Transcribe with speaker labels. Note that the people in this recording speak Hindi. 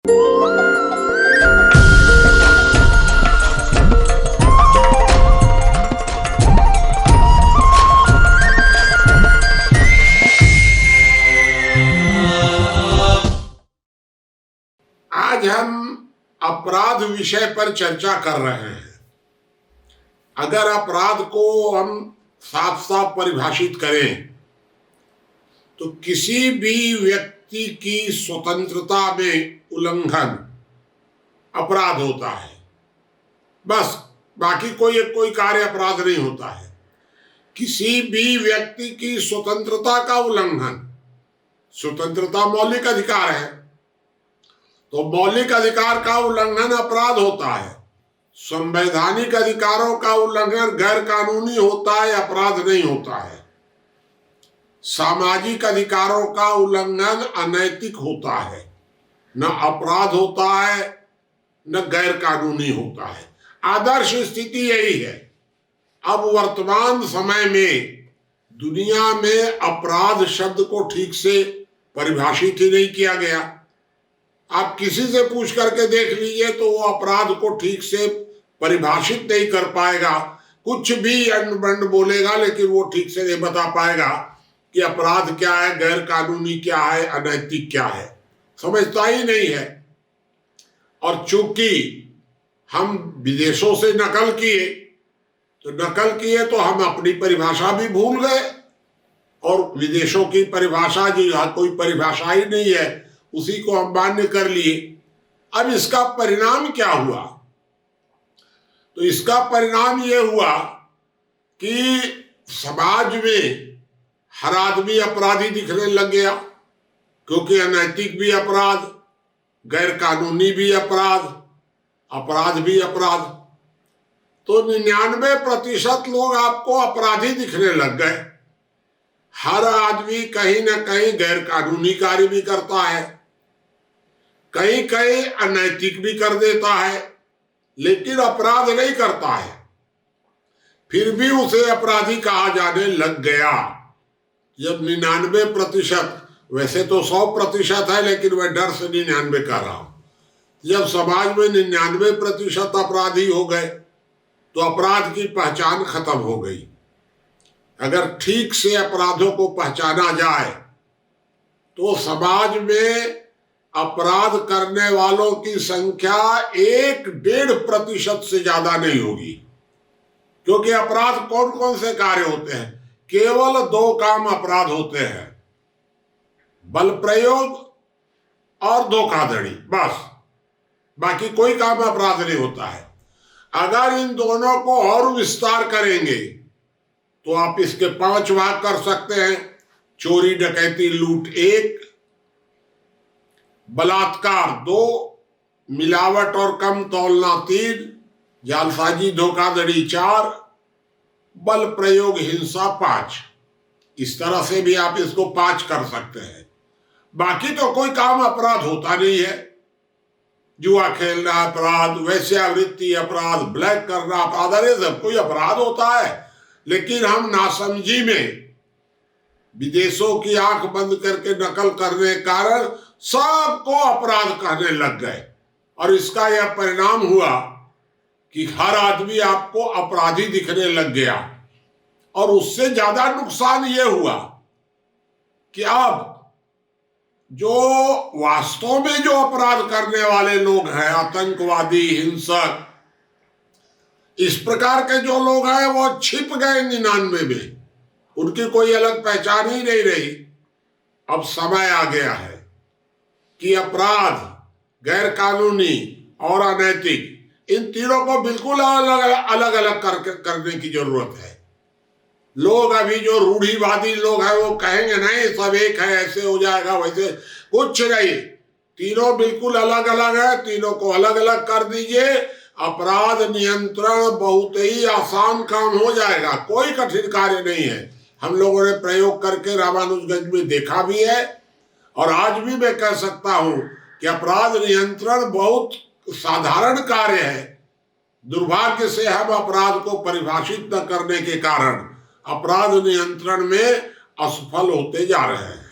Speaker 1: आज हम अपराध विषय पर चर्चा कर रहे हैं। अगर अपराध को हम साफ साफ परिभाषित करें तो किसी भी व्यक्ति की स्वतंत्रता में उल्लंघन अपराध होता है। बस, बाकी कोई कार्य अपराध नहीं होता है। किसी भी व्यक्ति की स्वतंत्रता का उल्लंघन, स्वतंत्रता मौलिक अधिकार है, तो मौलिक अधिकार का उल्लंघन अपराध होता है। संवैधानिक अधिकारों का उल्लंघन गैर कानूनी होता है, अपराध नहीं होता है। सामाजिक अधिकारों का उल्लंघन अनैतिक होता है, न अपराध होता है न गैर कानूनी होता है। आदर्श स्थिति यही है। अब वर्तमान समय में दुनिया में अपराध शब्द को ठीक से परिभाषित ही नहीं किया गया। आप किसी से पूछ करके देख लीजिए तो वो अपराध को ठीक से परिभाषित नहीं कर पाएगा। कुछ भी अंड बोलेगा लेकिन वो ठीक से नहीं बता पाएगा कि अपराध क्या है, गैर कानूनी क्या है, अनैतिक क्या है, समझता ही नहीं है। और चूंकि हम विदेशों से नकल किए तो हम अपनी परिभाषा भी भूल गए और विदेशों की परिभाषा, जो यहाँ कोई परिभाषा ही नहीं है, उसी को हम मान्य कर लिए। अब इसका परिणाम क्या हुआ? तो इसका परिणाम ये हुआ कि समाज में हर आदमी अपराधी दिखने लग गया, क्योंकि अनैतिक भी अपराध, गैर कानूनी भी अपराध, अपराध भी अपराध। तो 99% लोग आपको अपराधी दिखने लग गए। हर आदमी कहीं ना कहीं गैर कानूनी कार्य भी करता है, कहीं कहीं अनैतिक भी कर देता है, लेकिन अपराध नहीं करता है। फिर भी उसे अपराधी कहा जाने लग गया। जब 99%, वैसे तो 100% है, लेकिन मैं डर से 99 कर रहा हूं। जब समाज में 99% अपराधी हो गए तो अपराध की पहचान खत्म हो गई। अगर ठीक से अपराधों को पहचाना जाए तो समाज में अपराध करने वालों की संख्या 1-1.5% से ज्यादा नहीं होगी। क्योंकि अपराध कौन कौन से कार्य होते हैं? केवल 2 काम अपराध होते हैं, बल प्रयोग और धोखाधड़ी, बस। बाकी कोई काम अपराध नहीं होता है। अगर इन दोनों को और विस्तार करेंगे तो आप इसके 5 भाग कर सकते हैं। चोरी डकैती लूट 1, बलात्कार 2, मिलावट और कम तौलना 3, जालसाजी धोखाधड़ी 4, बल प्रयोग हिंसा 5। इस तरह से भी आप इसको 5 कर सकते हैं। बाकी तो कोई काम अपराध होता नहीं है। जुआ खेलना अपराध, वेश्यावृत्ति अपराध, ब्लैक करना अपराध, अरे सब कोई अपराध होता है। लेकिन हम नासमझी में विदेशों की आंख बंद करके नकल करने के कारण सबको अपराध कहने लग गए, और इसका यह परिणाम हुआ कि हर आदमी आपको अपराधी दिखने लग गया। और उससे ज्यादा नुकसान यह हुआ कि अब जो वास्तव में जो अपराध करने वाले लोग हैं, आतंकवादी, हिंसक, इस प्रकार के जो लोग हैं, वो छिप गए 99 में। उनकी कोई अलग पहचान ही नहीं रही। अब समय आ गया है कि अपराध, गैर कानूनी और अनैतिक, इन तीनों को बिल्कुल अलग अलग करने की जरूरत है। लोग अभी जो रूढ़िवादी लोग हैं वो कहेंगे नहीं सब एक है, ऐसे हो जाएगा, वैसे कुछ नहीं। तीनों बिल्कुल अलग अलग है, तीनों को अलग अलग कर दीजिए। अपराध नियंत्रण बहुत ही आसान काम हो जाएगा, कोई कठिन कार्य नहीं है। हम लोगों ने प्रयोग करके रामानुजगंज में देखा भी है, और आज भी मैं कह सकता हूं कि अपराध नियंत्रण बहुत साधारण कार्य है। दुर्भाग्य से हम अपराध को परिभाषित न करने के कारण अपराध नियंत्रण में असफल होते जा रहे हैं।